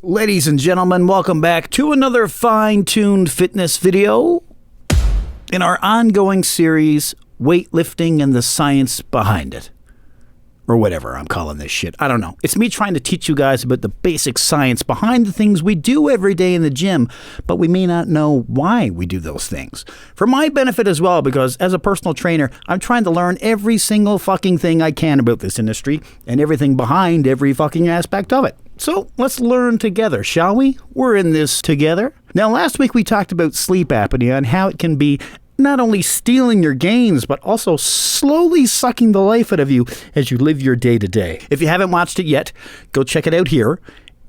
Ladies and gentlemen, welcome back to another fine-tuned fitness video in our ongoing series, Weightlifting and the Science Behind It. Or whatever I'm calling this shit. I don't know. It's me trying to teach you guys about the basic science behind the things we do every day in the gym, but we may not know why we do those things. For my benefit as well, because as a personal trainer, I'm trying to learn every single fucking thing I can about this industry and everything behind every fucking aspect of it. So let's learn together, shall we? We're in this together. Now, last week we talked about sleep apnea and how it can be not only stealing your gains, but also slowly sucking the life out of you as you live your day to day. If you haven't watched it yet, go check it out here.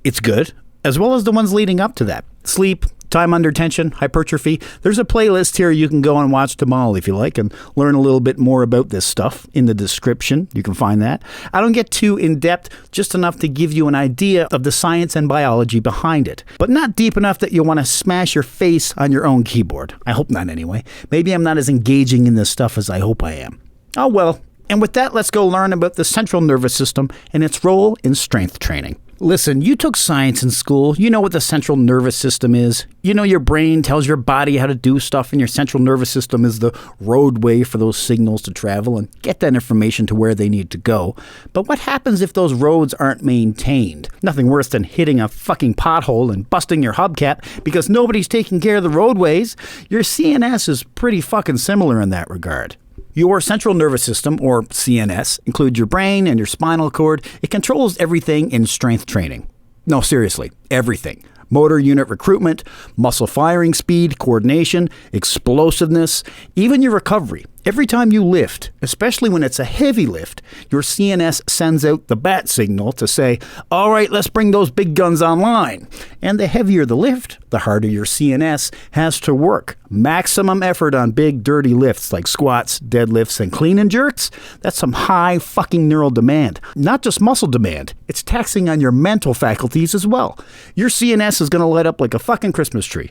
It's good, as well as the ones leading up to that. Sleep, time under tension, hypertrophy. There's a playlist here you can go and watch them all if you like and learn a little bit more about this stuff in the description. You can find that. I don't get too in-depth, just enough to give you an idea of the science and biology behind it, but not deep enough that you'll want to smash your face on your own keyboard. I hope not anyway. Maybe I'm not as engaging in this stuff as I hope I am. Oh well. And with that, let's go learn about the central nervous system and its role in strength training. Listen, you took science in school. You know what the central nervous system is. You know your brain tells your body how to do stuff, and your central nervous system is the roadway for those signals to travel and get that information to where they need to go. But what happens if those roads aren't maintained? Nothing worse than hitting a fucking pothole and busting your hubcap because nobody's taking care of the roadways. Your CNS is pretty fucking similar in that regard. Your central nervous system, or CNS, includes your brain and your spinal cord. It controls everything in strength training. No, seriously, everything. Motor unit recruitment, muscle firing speed, coordination, explosiveness, even your recovery. Every time you lift, especially when it's a heavy lift, your CNS sends out the bat signal to say, all right, let's bring those big guns online. And the heavier the lift, the harder your CNS has to work. Maximum effort on big, dirty lifts like squats, deadlifts, and clean and jerks. That's some high fucking neural demand. Not just muscle demand. It's taxing on your mental faculties as well. Your CNS is going to light up like a fucking Christmas tree.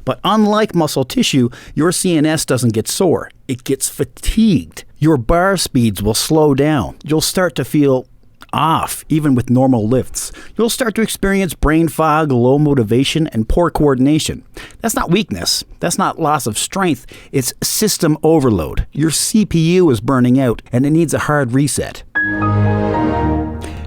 But unlike muscle tissue, your CNS doesn't get sore. It gets fatigued. Your bar speeds will slow down. You'll start to feel off, even with normal lifts. You'll start to experience brain fog, low motivation, and poor coordination. That's not weakness. That's not loss of strength. It's system overload. Your CPU is burning out, and it needs a hard reset.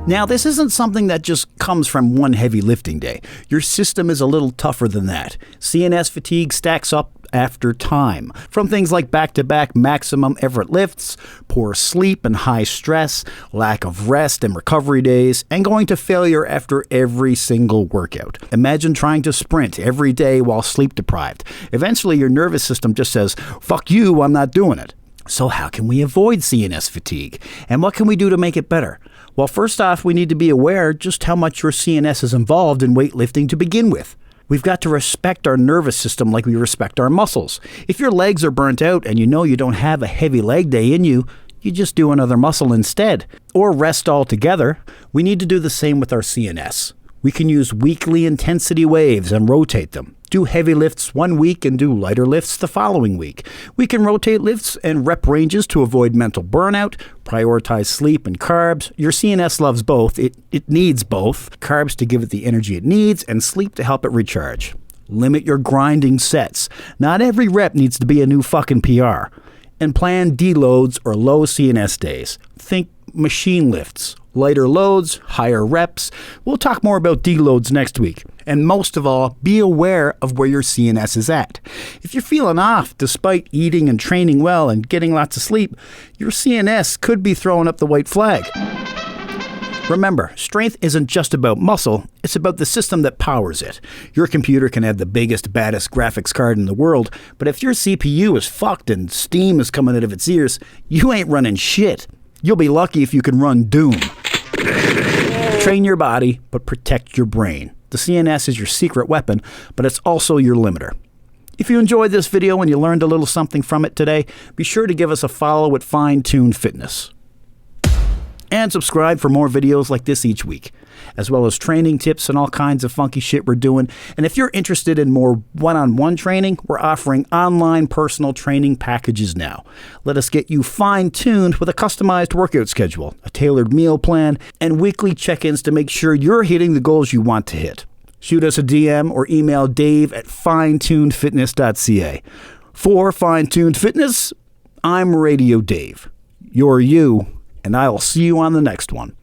Now, this isn't something that just comes from one heavy lifting day. Your system is a little tougher than that. CNS fatigue stacks up after time, from things like back-to-back maximum effort lifts, poor sleep and high stress, lack of rest and recovery days, and going to failure after every single workout. Imagine trying to sprint every day while sleep deprived. Eventually, your nervous system just says, fuck you, I'm not doing it. So how can we avoid CNS fatigue? And what can we do to make it better? Well, first off, we need to be aware just how much your CNS is involved in weightlifting to begin with. We've got to respect our nervous system like we respect our muscles. If your legs are burnt out and you know you don't have a heavy leg day in you, you just do another muscle instead. Or rest altogether. We need to do the same with our CNS. We can use weekly intensity waves and rotate them. Do heavy lifts one week and do lighter lifts the following week. We can rotate lifts and rep ranges to avoid mental burnout, prioritize sleep and carbs. Your CNS loves both. It needs both. Carbs to give it the energy it needs and sleep to help it recharge. Limit your grinding sets. Not every rep needs to be a new fucking PR. And plan deloads or low CNS days. Think machine lifts. Lighter loads, higher reps. We'll talk more about deloads next week. And most of all, be aware of where your CNS is at. If you're feeling off despite eating and training well and getting lots of sleep, your CNS could be throwing up the white flag. Remember, strength isn't just about muscle, it's about the system that powers it. Your computer can have the biggest, baddest graphics card in the world, but if your CPU is fucked and steam is coming out of its ears, you ain't running shit. You'll be lucky if you can run Doom. Train your body, but protect your brain. The CNS is your secret weapon, but it's also your limiter. If you enjoyed this video and you learned a little something from it today, be sure to give us a follow at Fine Tuned Fitness. And subscribe for more videos like this each week, as well as training tips and all kinds of funky shit we're doing. And if you're interested in more one-on-one training, we're offering online personal training packages now. Let us get you fine-tuned with a customized workout schedule, a tailored meal plan, and weekly check-ins to make sure you're hitting the goals you want to hit. Shoot us a DM or email dave@finetunedfitness.ca. For Fine Tuned Fitness, I'm Radio Dave. You're you, and I'll see you on the next one.